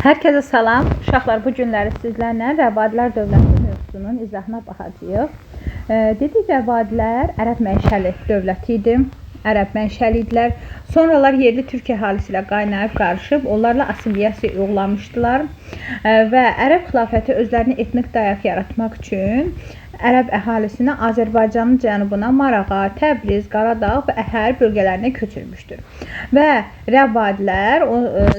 Herkese salam. Uşaqlar, bu günləri sizlərlə Rəvadilər dövləti mövzusunun izahına baxacağıq. Dedik, Rəvadilər ərəb mənşəli dövləti idi. Ərəb mənşəli idilər. Sonralar yerli türk əhalisi ilə qaynayıb qarışıb, onlarla assimiliyasiya uğramışdılar və ərəb xilafəti özlərini etnik dayaq yaratmaq üçün ərəb əhalisini Azərbaycanın cənubuna, Marağa, Təbriz, Qaradağ və Əhər bölgələrinə köçürmüşdür. Və Rəvadilər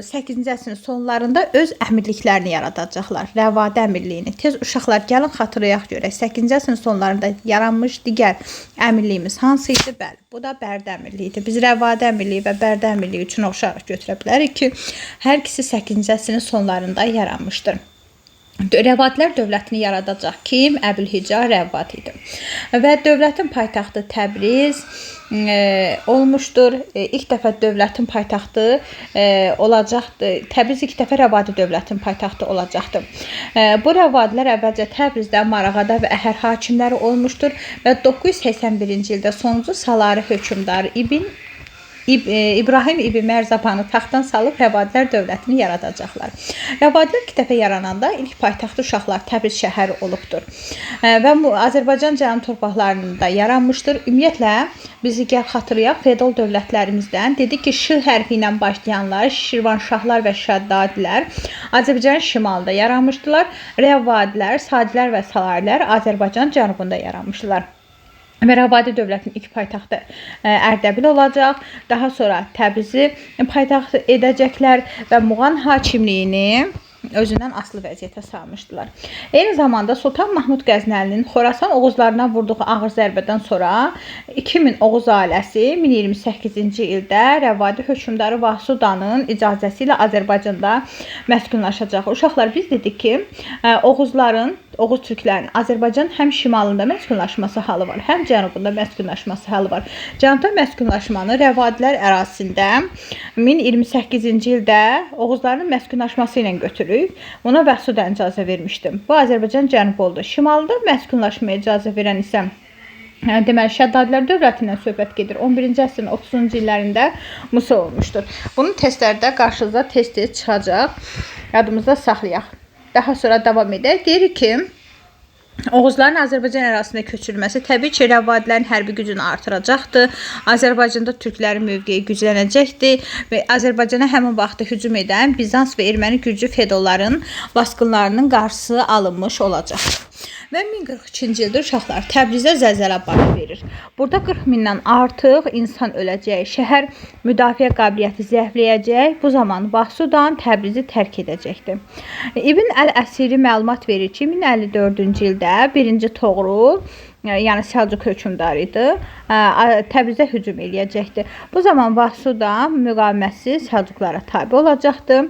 8-ci əsrin sonlarında öz əmirliklərini yaradacaqlar. Rəvadi əmirliyini. Tez uşaqlar, gəlin xatırlayaq görək. 8-ci əsrin sonlarında yaranmış digər əmirliyimiz hansı idi? Bəli, bu da Bərdə əmirliyi idi. Biz Rəvadi əmirliyi və Bərdə əmirliyi üçün oxşarıq götürə bilərik ki, hər ikisi 8-ci əsrin sonlarında yaranmışdır. Rəvadilər dövlətini yaradacaq kim? Əbülhicə Rəvad idi. Və dövlətin paytaxtı Təbriz olmuşdur. İlk dəfə dövlətin paytaxtı olacaqdır. Təbriz ilk dəfə Rəvadi dövlətin paytaxtı olacaqdır. Bu Rəvadilər əvvəlcə Təbrizdə, Marağada və Əhər hakimləri olmuşdur və 981-ci ildə sonuncu Salari hökmdarı İbrahim İbn Mərzabanı taxtdan salıb Rəvadilər dövlətini yaradacaqlar. Rəvadilər ilk dəfə yarananda ilk paytaxtı uşaqlar Təbriz şəhəri olubdur. Və Azərbaycan cənub torpaqlarında yaranmışdır. Ümumiyyətlə, bizi gəl xatırlayaq, feodal dövlətlərimizdən dedik ki, Ş hərfi ilə başlayanlar, Şirvanşahlar və Şəddadilər Azərbaycanın şimalında yaranmışdılar. Rəvadilər, Sadilər və Salarilər Azərbaycan cənubunda yaranmışdılar. Və Rəvadi dövlətinin ilk paytaxtı Ərdəbil olacaq. Daha sonra Təbrizi paytaxt edəcəklər və Muğan hakimliyini özündən asılı vəziyyətə salmışdılar. Eyni zamanda Sultan Mahmud Qəznəlinin Xorasan Oğuzlarına vurduğu ağır zərbədən sonra 2000 Oğuz ailəsi 1028-ci ildə Rəvadi hökmdarı Vahsudanın icazəsi ilə Azərbaycanda məskunlaşacaq. Uşaqlar, biz dedik ki, Oğuz türklərinin Azərbaycan həm şimalında məskunlaşması halı var, həm cənubunda məskunlaşması halı var. Cənubda məskunlaşmanı Rəvadilər ərazisində 1028-ci ildə Oğuzların məskunlaşması ilə götürür. Ona Vəhsudan icazə vermişdim. Bu Azərbaycan cənubu oldu. Şimalda məskunlaşmaya icazə verən isə deməli, Şəddadilər dövlətindən söhbət gedir. 11-ci əsrin 30-cu illərində Musa olmuşdur. Bunun testlərdə qarşınıza tez-tez çıxacaq. Yadımızda saxlayaq. Daha sonra davam edək. Deyirik ki, Oğuzların Azərbaycan ərazisində köçürülməsi təbii ki, Rəvadilərin hərbi gücünü artıracaqdır. Azərbaycanda türklərin mövqeyi güclənəcəkdir və Azərbaycana həmin vaxtda hücum edən Bizans və erməni gürcü feodalların basqınlarının qarşısı alınmış olacaq. Və 1042-ci ildə uşaqlar Təbrizdə zəlzələ baş verir. Burada 40 mindən artıq insan öləcək, şəhər müdafiə qabiliyyəti zəifləyəcək. Bu zaman Vahsudan Təbrizi tərk edəcəkdir. İbn Əl-Əsiri məlumat verir ki, 1054-cü ildə 1-ci Toğrul, yəni Səlcuq hökmdarı idi, Təbrizə hücum eləyəcəkdir. Bu zaman Vahsudan müqavimətsiz Səlcuqlara tabe olacaqdır.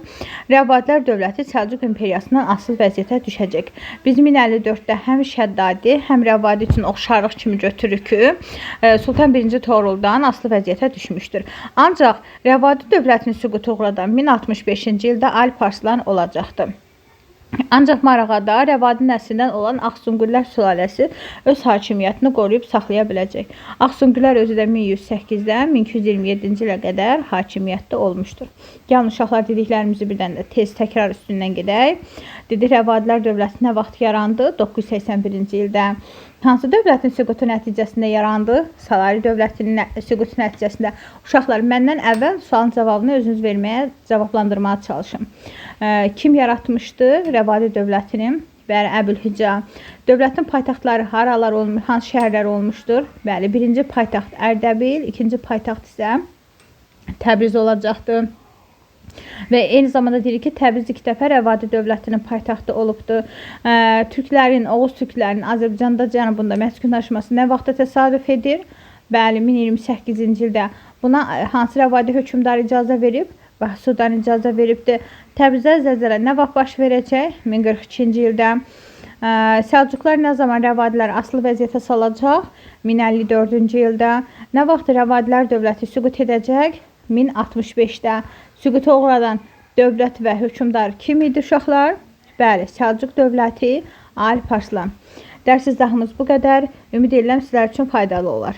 Rəvadilər dövləti Səlcuq imperiyasından asılı vəziyyətə düşəcək. Biz 1054-də həm Şəddadi, həm Rəvadi üçün oxşarlıq kimi götürürük ki, Sultan 1-ci Toğruldan asılı vəziyyətə düşmüşdür. Ancaq Rəvadi dövlətinin süqutu uğradan 1065-ci ildə Alp Arslan olacaqdır. Ancaq Marağada Rəvadi nəslindən olan Axsunqullər sülaləsi öz hakimiyyətini qoruyub saxlaya biləcək. Axsunqullər özü də 1108-dən 1227-ci ilə qədər hakimiyyətdə olmuşdur. Gəlin uşaqlar, dediklərimizi birdən də tez təkrar üstündən gedək. Dedik, Rəvadilər dövləti nə vaxt yarandı? 981-ci ildə. Hansı dövlətin süqutu nəticəsində yarandı? Salari dövlətinin süqutu nəticəsində. Uşaqlar, məndən əvvəl sualın cavabını özünüz verməyə, cavablandırmaya çalışın. Kim yaratmışdı Rəvadi dövlətini? Bəli, Əbülhicə. Dövlətin paytaxtları haralar olmuş, hansı şəhərlər olmuşdur? Bəli, birinci paytaxt Ərdəbil, ikinci paytaxt isə Təbriz olacaqdır. Və eyni zamanda deyirik ki, Təbriz ilk dəfə Rəvadi dövlətinin paytaxtı olubdur. Oğuz türklərinin Azərbaycanda cənubunda məskunlaşması nə vaxtda təsadüf edir? Bəli, 1028-ci ildə. Buna hansı Rəvadi hökmdarı icazə verib? Vahsudan icazə veribdir. Təbrizdə zəlzələ nə vaxt baş verəcək? 1042-ci ildə. Səlcuqlar nə zaman Rəvadilər asılı vəziyyətə salacaq? 1054-cü ildə. Nə vaxt Rəvadilər dövləti süqut edəcək? 1065-də. Süquta uğradan dövlət və hökmdar kim idi uşaqlar? Bəli, Səlcuq dövləti Alp Arslan. Dərs izahımız bu qədər. Ümid edirəm sizlər üçün faydalı olar.